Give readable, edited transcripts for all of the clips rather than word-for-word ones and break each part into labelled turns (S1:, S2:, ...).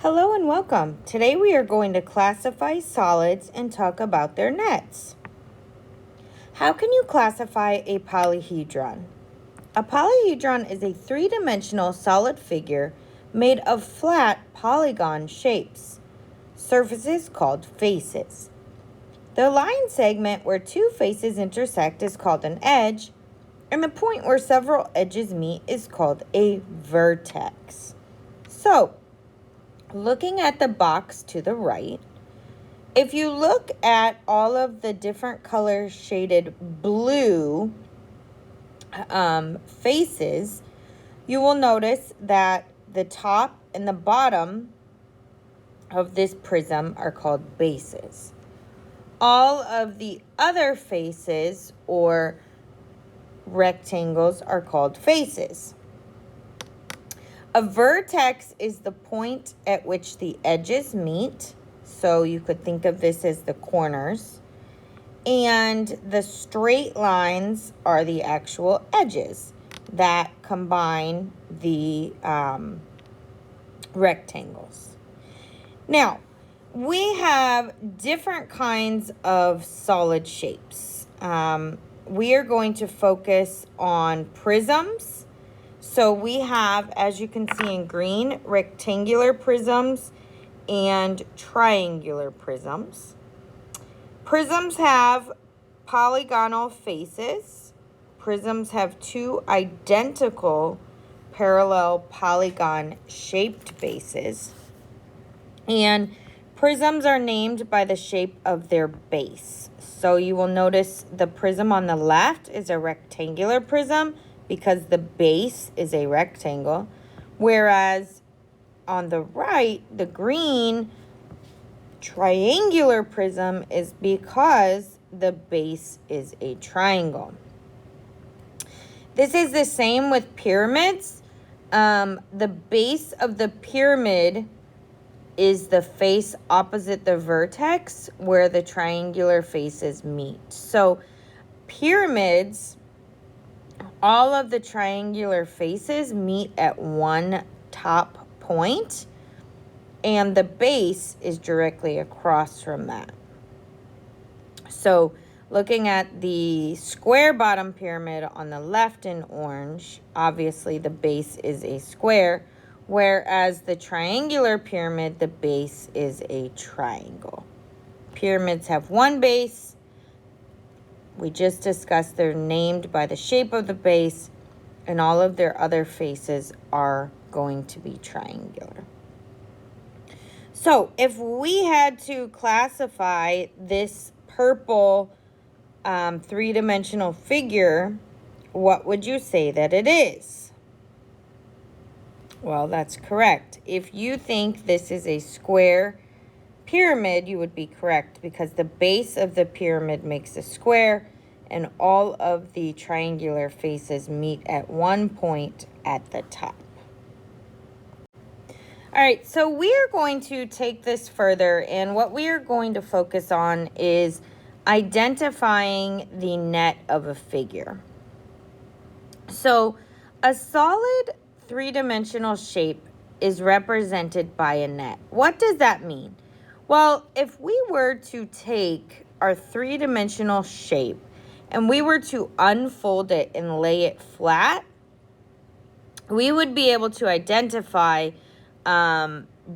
S1: Hello and welcome. Today we are going to classify solids and talk about their nets. How can you classify a polyhedron? A polyhedron is a three-dimensional solid figure made of flat polygon shapes, surfaces called faces. The line segment where two faces intersect is called an edge, and the point where several edges meet is called a vertex. So, looking at the box to the right, if you look at all of the different colors shaded blue faces, you will notice that the top and the bottom of this prism are called bases. All of the other faces or rectangles are called faces. A vertex is the point at which the edges meet. So you could think of this as the corners. And the straight lines are the actual edges that combine the rectangles. Now, we have different kinds of solid shapes. We are going to focus on prisms. So we have, as you can see in green, rectangular prisms and triangular prisms. Prisms have polygonal faces. Prisms have two identical parallel polygon-shaped bases. And prisms are named by the shape of their base. So you will notice the prism on the left is a rectangular prism, because the base is a rectangle, whereas on the right, the green triangular prism is because the base is a triangle. This is the same with pyramids. The base of the pyramid is the face opposite the vertex where the triangular faces meet. So pyramids, all of the triangular faces meet at one top point, and the base is directly across from that. So looking at the square bottom pyramid on the left in orange, obviously the base is a square, whereas the triangular pyramid, the base is a triangle. Pyramids have one base. We just discussed they're named by the shape of the base, and all of their other faces are going to be triangular. So if we had to classify this purple three-dimensional figure, what would you say that it is? Well, that's correct. If you think this is a square pyramid, you would be correct, because the base of the pyramid makes a square and all of the triangular faces meet at one point at the top. All right, so we are going to take this further, and what we are going to focus on is identifying the net of a figure. So a solid three-dimensional shape is represented by a net. What does that mean? Well, if we were to take our three-dimensional shape and we were to unfold it and lay it flat, we would be able to identify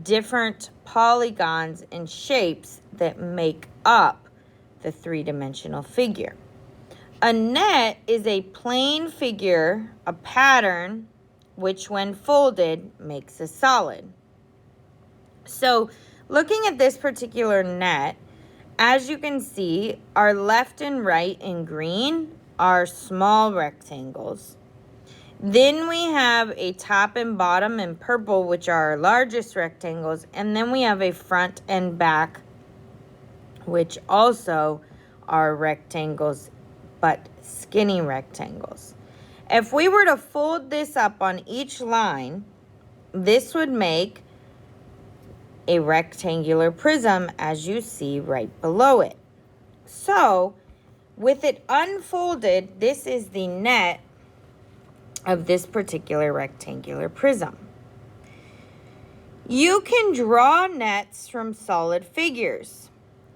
S1: different polygons and shapes that make up the three-dimensional figure. A net is a plane figure, a pattern, which when folded makes a solid. So looking at this particular net, as you can see, our left and right in green are small rectangles. Then we have a top and bottom in purple, which are our largest rectangles. And then we have a front and back, which also are rectangles, but skinny rectangles. If we were to fold this up on each line, this would make a rectangular prism, as you see right below it. So with it unfolded, this is the net of this particular rectangular prism. You can draw nets from solid figures.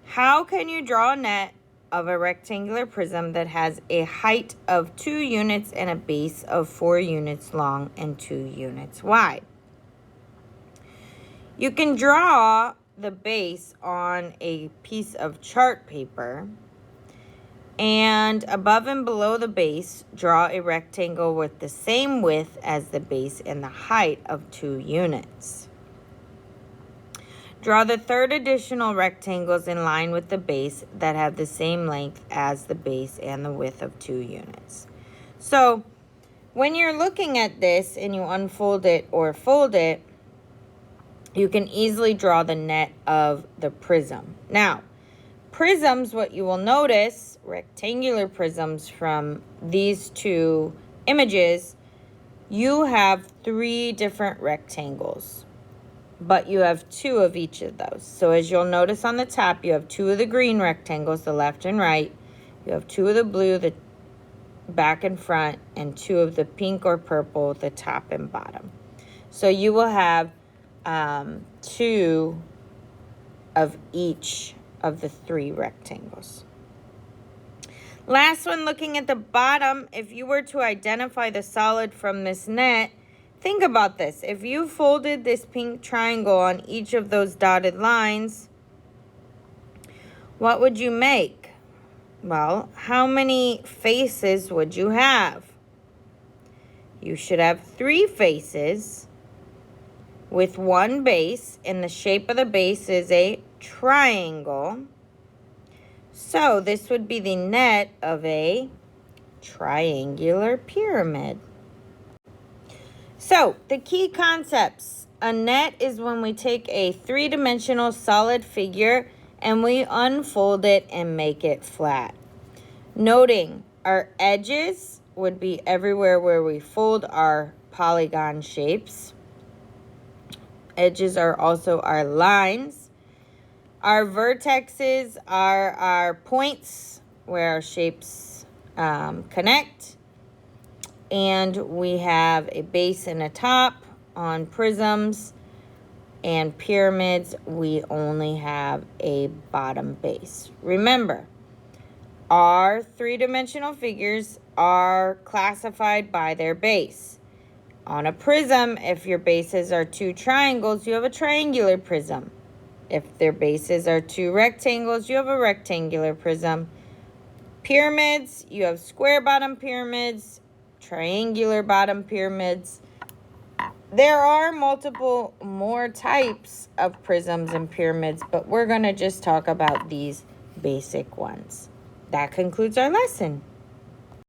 S1: How can you draw a net of a rectangular prism that has a height of 2 units and a base of 4 units long and 2 units wide? You can draw the base on a piece of chart paper, and above and below the base, draw a rectangle with the same width as the base and the height of 2 units. Draw the third additional rectangles in line with the base that have the same length as the base and the width of 2 units. So when you're looking at this and you unfold it or fold it, you can easily draw the net of the prism. Now, prisms, what you will notice, rectangular prisms from these two images, you have 3 different rectangles, but you have 2 of each of those. So as you'll notice on the top, you have 2 of the green rectangles, the left and right. You have 2 of the blue, the back and front, and 2 of the pink or purple, the top and bottom. So you will have 2 of each of the 3 rectangles. Last one, looking at the bottom, if you were to identify the solid from this net, think about this. If you folded this pink triangle on each of those dotted lines, what would you make? Well, how many faces would you have? You should have 3 faces with 1 base, and the shape of the base is a triangle. So this would be the net of a triangular pyramid. So the key concepts. A net is when we take a 3-dimensional solid figure and we unfold it and make it flat. Noting our edges would be everywhere where we fold our polygon shapes. Edges are also our lines. Our vertexes are our points where our shapes connect. And we have a base and a top on prisms. And pyramids, we only have a bottom base. Remember, our 3-dimensional figures are classified by their base. On a prism, if your bases are 2 triangles, you have a triangular prism. If their bases are 2 rectangles, you have a rectangular prism. Pyramids, you have square bottom pyramids, triangular bottom pyramids. There are multiple more types of prisms and pyramids, but we're going to just talk about these basic ones. That concludes our lesson.